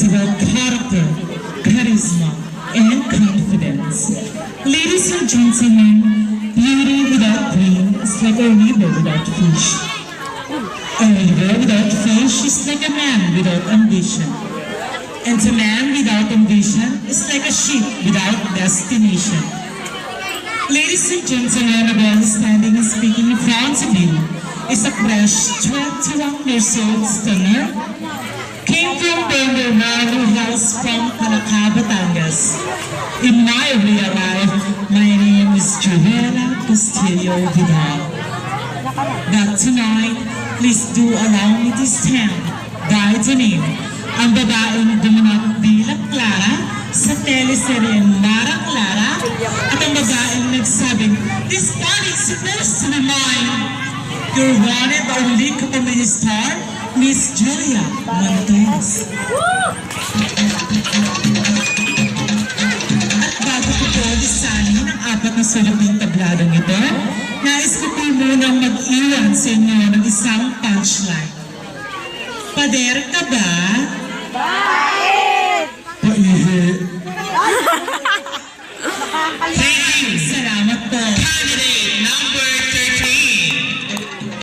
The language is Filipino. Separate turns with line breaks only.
about character, charisma, and confidence. Ladies and gentlemen, beauty without brain is like a river without fish. A river without fish is like a man without ambition. And a man without ambition is like a ship without destination. Ladies and gentlemen, the girl standing and speaking in front of you is a fresh 21 years old stunner. Came from Bangalore, who hails from Calacaba, Batangas. In my real life, my name is Juliana Castillo Vidal. But tonight, please do allow me to stand by the name ang babaeng gumanap bilang Clara sa teleseryeng Mara Clara at ang babaeng nagsabing, "This body is supposed to be mine." Your one and only comedy star, Miss Julia Montes. At bago ko po lisanin ang apat na sulubing tabladong ito, nais ko po munang mag-iwan sa inyo ng isang punchline. Pader ka ba?
Bakit?
Paihi. Thank you. Salamat po.